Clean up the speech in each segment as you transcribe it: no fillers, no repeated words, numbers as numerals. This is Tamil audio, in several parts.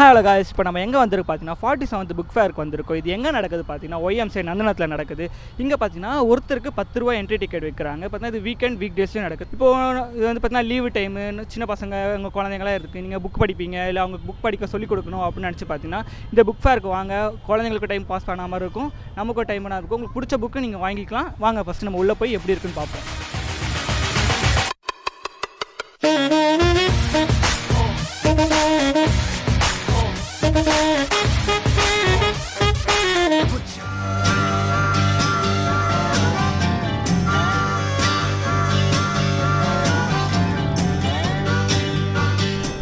ஹலோ காய்ஸ், இப்போ நம்ம எங்கே வந்திருக்கு பார்த்தீங்கன்னா 47th புக் ஃபேருக்கு வந்திருக்கோம். இது எங்கே நடக்குது பார்த்தீங்கன்னா OMC நந்தனத்தில் நடக்குது. இங்கே பார்த்தீங்கன்னா ஒருத்தருக்கு 10 ரூபா என்ட்ரி டிக்கெட் வைக்கிறாங்க. பார்த்தீங்கன்னா இது வீக் டேஸ்லையும் நடக்குது. இப்போ இது வந்து பார்த்தீங்கன்னா லீவு டைமு, சின்ன பசங்க உங்கள் குழந்தைங்களாம் இருக்குது, நீங்கள் புக் படிப்பீங்க இல்லை அவங்க புக் படிக்க சொல்லிக் கொடுக்கணும் அப்படின்னு நினச்சி பார்த்தீங்கன்னா இந்த புக் ஃபேருக்கு வாங்க. குழந்தைங்களுக்கு டைம் பாஸ் பண்ணாமல் இருக்கும், நமக்கும் டைம்னா இருக்கும். உங்களுக்கு பிடிச்ச புக்கு நீங்கள் வாங்கிக்கலாம். வாங்க ஃபஸ்ட்டு நம்ம உள்ளே போய் எப்படி இருக்குன்னு பார்ப்போம்.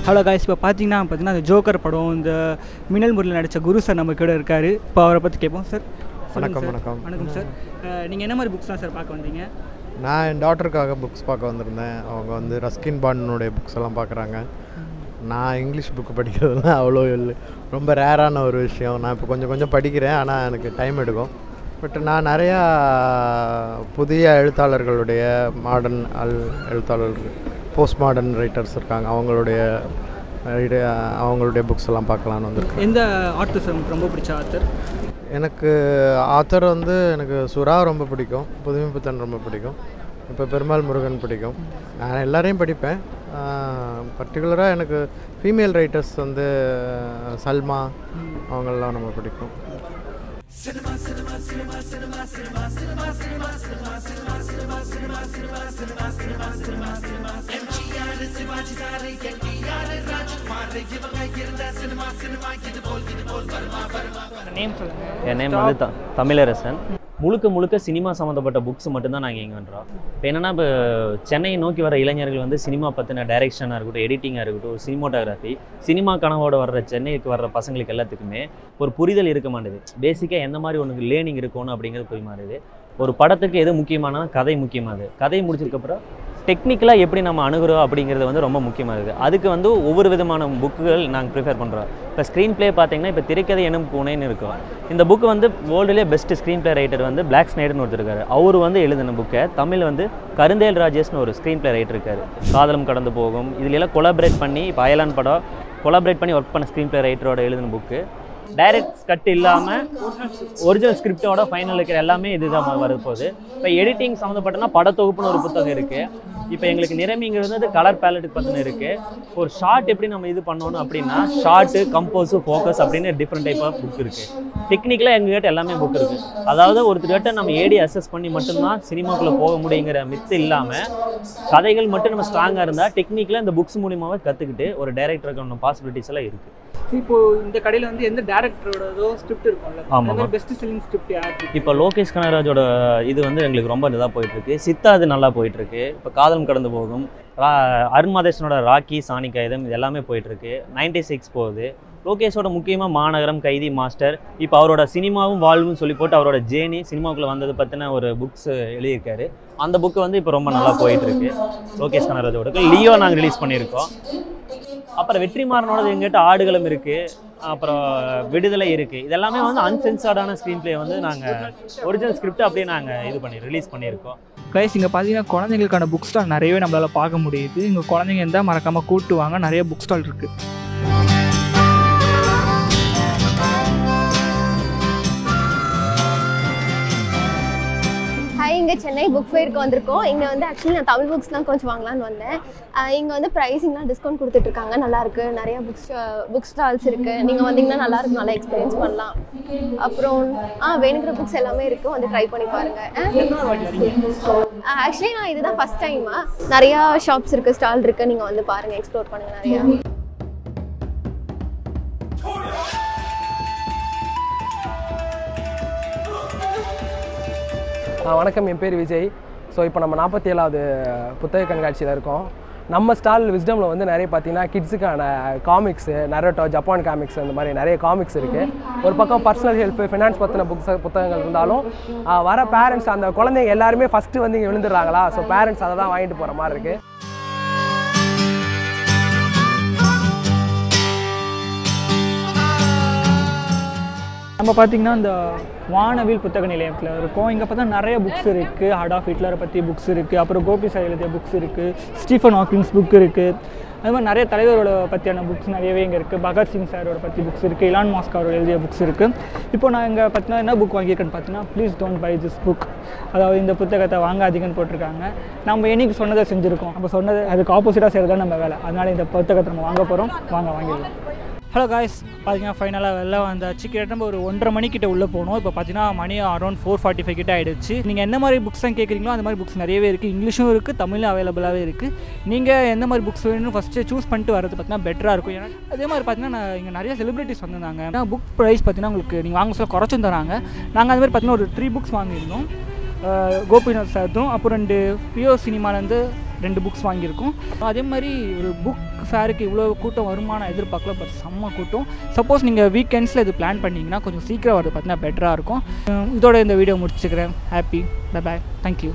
ஹலோ காய்ஸ், இப்போ பார்த்தீங்கன்னா அந்த ஜோக்கர் படம், இந்த மின்னல் முறையில் நடித்த குரு சார் நம்ம கூட இருக்கார். இப்போ அவரை பற்றி கேட்போம். சார் வணக்கம். வணக்கம் சார். நீங்கள் என்ன மாதிரி புக்ஸ் தான் சார் பார்க்க வந்தீங்க? நான் என் டாட்டருக்காக புக்ஸ் பார்க்க வந்திருந்தேன். அவங்க வந்து ரஸ்கின் பாண்டுடைய புக்ஸ் எல்லாம் பார்க்குறாங்க. நான் இங்கிலீஷ் புக்கு படிக்கிறதுலாம் அவ்வளோ இல்லை, ரொம்ப ரேரான ஒரு விஷயம். நான் இப்போ கொஞ்சம் படிக்கிறேன், ஆனால் எனக்கு டைம் எடுக்கும். பட் நான் நிறையா புதிய எழுத்தாளர்களுடைய மாடர்ன் எழுத்தாளர்கள், போஸ்ட் மாடர்ன் ரைட்டர்ஸ் இருக்காங்க, அவங்களுடைய புக்ஸ் எல்லாம் பார்க்கலான்னு வந்திருக்கேன். எந்த ஆத்தர் சார் உங்களுக்கு ரொம்ப பிடிச்ச ஆத்தர்? எனக்கு ஆத்தர் வந்து எனக்கு சுறா ரொம்ப பிடிக்கும், புதுமை புத்தன் ரொம்ப பிடிக்கும், இப்போ பெருமாள் முருகன் பிடிக்கும். நான் எல்லாரையும் படிப்பேன். பர்டிகுலராக எனக்கு ஃபீமேல் ரைட்டர்ஸ் வந்து சல்மா அவங்களெலாம் ரொம்ப பிடிக்கும். என் நேம் வந்து தமிழரசன். முழுக்க சினிமா சம்மந்தப்பட்ட புக்ஸ் மட்டும்தான் நாங்கள் இங்கே பண்ணுறோம். இப்போ என்னென்னா, இப்போ சென்னையை நோக்கி வர இளைஞர்கள் வந்து சினிமா பற்றின டைரெக்ஷனாக இருக்கட்டும், எடிட்டிங்காக இருக்கட்டும், சினிமோட்டோகிராஃபி, சினிமா கனவோடு வர்ற சென்னைக்கு வர்ற பசங்களுக்கு எல்லாத்துக்குமே ஒரு புரிதல் இருக்க மாட்டேது. பேசிக்காக எந்த மாதிரி ஒன்று லேர்னிங் இருக்கணும் அப்படிங்கிறது போய் மாறுது. ஒரு படத்துக்கு எது முக்கியமானா கதை முக்கியமாகுது. கதை முடிச்சதுக்கப்புறம் டெக்னிக்கலாக எப்படி நம்ம அணுகிறோம் அப்படிங்கிறது வந்து ரொம்ப முக்கியமாகுது. அதுக்கு வந்து ஒவ்வொரு விதமான புக்குகள் நாங்கள் ப்ரிஃபேர் பண்ணுறோம். இப்போ ஸ்க்ரீன் பிளே பார்த்தீங்கன்னா, இப்போ திரைக்கதை எனும் பூனைன்னு இருக்கும். இந்த புக்கு வந்து வேர்ல்டுலேயே பெஸ்ட் ஸ்க்ரீன் பிளே ரைட்டர் வந்து பிளாக் ஸ்னைடர்னு ஒருத்தர் இருக்காரு. அவர் வந்து எழுதின புக்கை தமிழ் வந்து கருந்தேல் ராஜேஷ்னு ஒரு ஸ்க்ரீன் பிளே ரைட்டர் இருக்காரு. காதலும் கடந்து போகும் இதிலெல்லாம் கொலாபரேட் பண்ணி, இப்போ அயலான் படம் கொலாபரேட் பண்ணி ஒர்க் பண்ண ஸ்க்ரீன் பிளே ரைட்டரோட எழுதின புக்கு. டைரக்ட் கட் இல்லாமல் ஒரிஜினல் ஸ்கிரிப்டோட ஃபைனல் இருக்கிற எல்லாமே இதுதான் வரப்போகுது. இப்போ எடிட்டிங் சம்மந்தப்பட்டனா படத்தொகுப்புன்னு ஒரு புத்தகம் இருக்குது. இப்போ எங்களுக்கு நிறமிங்கிறது கலர் பேலட்டுக்கு பற்றின இருக்குது. ஒரு ஷார்ட் எப்படி நம்ம இது பண்ணணும் அப்படின்னா, ஷார்ட்டு, கம்போஸு, ஃபோக்கஸ் அப்படின்னு டிஃப்ரெண்ட் டைப் ஆஃப் புக் இருக்குது. டெக்னிக்கலாக எங்ககிட்ட எல்லாமே புக் இருக்குது. அதாவது ஒருத்தர்கிட்ட நம்ம ஏடி அசஸ் பண்ணி மட்டும்தான் சினிமாக்குள்ளே போக முடியுங்கிற மித்து இல்லாமல், கதைகள் மட்டும் நம்ம ஸ்ட்ராங்காக இருந்தால் டெக்னிக்கலாக இந்த புக்ஸ் மூலியமாகவே கற்றுக்கிட்டு ஒரு டைரக்டருக்கு ஒன்று பாசிபிலிட்டிஸ் எல்லாம் இருக்குது. இப்போ இந்த கடையில் வந்து எந்த டேரக்டரோடதோ ஸ்கிரிப்ட் இருக்கும்ல? ஆமாம், பெஸ்ட் செல்லிங் ஸ்கிரிப்ட் யார்? இப்போ லோகேஷ் கனகராஜோட இது வந்து எங்களுக்கு ரொம்ப இதாக போயிட்டுருக்கு. சித்தா அது நல்லா போயிட்டுருக்கு. இப்போ காதலும் கடந்து போகும், அருண் மாதேஷனோட ராக்கி, சாணி கைதம், இது எல்லாமே போயிட்டுருக்கு. 96 போகுது. லோகேஷோட முக்கியமாக மாநகரம், கைதி, மாஸ்டர், இப்போ அவரோட சினிமாவும் வாழ்வும் சொல்லி போட்டு அவரோட ஜேர்னி சினிமாவுக்குள்ளே வந்தது பற்றின ஒரு புக்ஸ் எழுதியிருக்காரு. அந்த புக்கு வந்து இப்போ ரொம்ப நல்லா போயிட்டுருக்கு. லோகேஷ் கனகராஜோட லியோ நாங்கள் ரிலீஸ் பண்ணியிருக்கோம். அப்புறம் வெற்றிமாறனோட எங்கிட்ட ஆடுகளம் இருக்குது, அப்புறம் விடுதலை இருக்குது. இதெல்லாமே வந்து அன்சென்சார்டான ஸ்க்ரீன் பிளே வந்து நாங்கள் ஒரிஜினல் ஸ்கிரிப்ட் அப்படியே நாங்கள் இது பண்ணி ரிலீஸ் பண்ணியிருக்கோம். கைஸ், இங்கே பார்த்தீங்கன்னா குழந்தைங்களுக்கான புக் ஸ்டால் நிறையவே நம்மளால் பார்க்க முடியுது. இங்கே குழந்தைங்க இருந்தால் மறக்காமல் கூப்பிட்டு வாங்க, நிறைய புக் ஸ்டால் இருக்குது. இங்கே சென்னை புக் ஃபேருக்கு வந்திருக்கோம். இங்கே வந்து ஆக்சுவலி நான் தமிழ் புக்ஸ்லாம் கொஞ்சம் வாங்கலான்னு வந்தேன். இங்கே வந்து ப்ரைஸிங்லாம் டிஸ்கவுண்ட் கொடுத்துட்ருக்காங்க, நல்லாயிருக்கு. நிறைய புக் ஸ்டால்ஸ் இருக்குது. நீங்கள் வந்தீங்கன்னா நல்லாயிருக்கும், நல்லா எக்ஸ்பீரியன்ஸ் பண்ணலாம். அப்புறம் வேணுங்கிற புக்ஸ் எல்லாமே இருக்குது, வந்து ட்ரை பண்ணி பாருங்கள். ஆக்சுவலி நான் இதுதான் ஃபஸ்ட் டைம். நிறையா ஷாப்ஸ் இருக்குது, ஸ்டால் இருக்குது, நீங்கள் வந்து பாருங்கள், எக்ஸ்ப்ளோர் பண்ணுங்கள் நிறையா. வணக்கம், என் பேர் விஜய். ஸோ இப்போ நம்ம 47வது புத்தக கண்காட்சியில் இருக்கோம். நம்ம ஸ்டால் விஸ்டமில் வந்து நிறைய பார்த்தீங்கன்னா கிட்ஸுக்கான காமிக்ஸு, நரோட்டோ, ஜப்பான் காமிக்ஸ், அந்த மாதிரி நிறைய காமிக்ஸ் இருக்குது. ஒரு பக்கம் பர்சனல் ஹெல்ப், ஃபினான்ஸ் பற்றின புத்தகங்கள் இருந்தாலும் வர பேரண்ட்ஸ், அந்த குழந்தைங்க எல்லாருமே ஃபஸ்ட்டு வந்து இங்கே விழுந்துடுறாங்களா, ஸோ பேரண்ட்ஸ் அதை தான் வாங்கிட்டு போகிற மாதிரி இருக்குது. நம்ம பார்த்திங்கன்னா இந்த வானவில் புத்தக நிலையத்தில் இருக்கோம். இங்கே பார்த்தா நிறைய புக்ஸ் இருக்குது. அடால்ஃப் ஹிட்லரை பற்றி புக்ஸ் இருக்குது, அப்புறம் கோபி சாய் எழுதிய புக்ஸ் இருக்குது, ஸ்டீஃபன் ஹாக்கிங்ஸ் புக் இருக்குது, அது மாதிரி நிறைய தலைவரோட பற்றியான புக்ஸ் நிறையவே இங்கே இருக்குது. பகத்சிங் சாரோட பற்றி புக்ஸ் இருக்குது, இலான் மாஸ்க் அவரோட எழுதிய புக்ஸ் இருக்குது. இப்போ நான் இங்கே பார்த்தீங்கன்னா என்ன புக் வாங்கியிருக்கேன்னு பார்த்தீங்கன்னா please don't by this book, அதாவது இந்த புத்தகத்தை வாங்காதீங்கன்னு போட்டிருக்காங்க. நம்ம என்னைக்கு சொன்னதை செஞ்சுருக்கோம், நம்ம சொன்னது அதுக்கு ஆப்போசிட்டாக செய்கிறது தான் நம்ம வேலை. அதனால் இந்த புத்தகத்தை நம்ம வாங்க போகிறோம், வாங்கிடலாம். ஹலோ காய்ஸ், பார்த்தீங்கன்னா ஃபைனலாக வெளில வந்தாச்சு. கிட்ட நம்ம ஒரு 1:30 மணிக்கிட்ட உள்ளே போனோம். இப்போ பார்த்தீங்கன்னா மணி அரௌண்ட் 4:45 கிட்ட ஆகிடுச்சு. நீங்கள் எந்த மாதிரி புக்ஸ் தான் கேட்குறீங்களோ அந்த மாதிரி புக்ஸ் நிறையவே இருக்குது. இங்கிலீஷும் இருக்குது, தமிழும் அவைலபிளாகவே இருக்குது. நீங்கள் எந்த மாதிரி புக்ஸ் வேணும்னு ஃபஸ்ட்டு சூஸ் பண்ணிட்டு வரது பார்த்தீங்கன்னா பெட்டராக இருக்கும். ஏன்னா அதே மாதிரி பார்த்தீங்கன்னா இங்கே நிறைய செலிபிரிட்டிஸ் வந்திருந்தாங்க. ஏன்னா புக் ப்ரைஸ் பார்த்தீங்கன்னா உங்களுக்கு நீங்கள் வாங்க சொல்ல குறைச்சும் தராங்க. நாங்கள் அது மாதிரி பார்த்தீங்கன்னா ஒரு 3 புக்ஸ் வாங்கியிருந்தோம். கோபிநாத் சார்தும் அப்புறம் 2 பியோ சினிமாலேருந்து 2 புக்ஸ் வாங்கியிருக்கோம். அதே மாதிரி ஒரு புக் ஃபேருக்கு இவ்வளோ கூட்டம் வருமானம் எதிர்பார்க்கல, பட் செம்ம கூட்டம். சப்போஸ் நீங்கள் வீக்கெண்ட்ஸில் இது பிளான் பண்ணிங்கன்னா கொஞ்சம் சீக்கிரம் வரது பார்த்தீங்கன்னா பெட்டராக இருக்கும். இதோட இந்த வீடியோ முடிச்சுக்கிறேன். Happy, bye bye, thank you.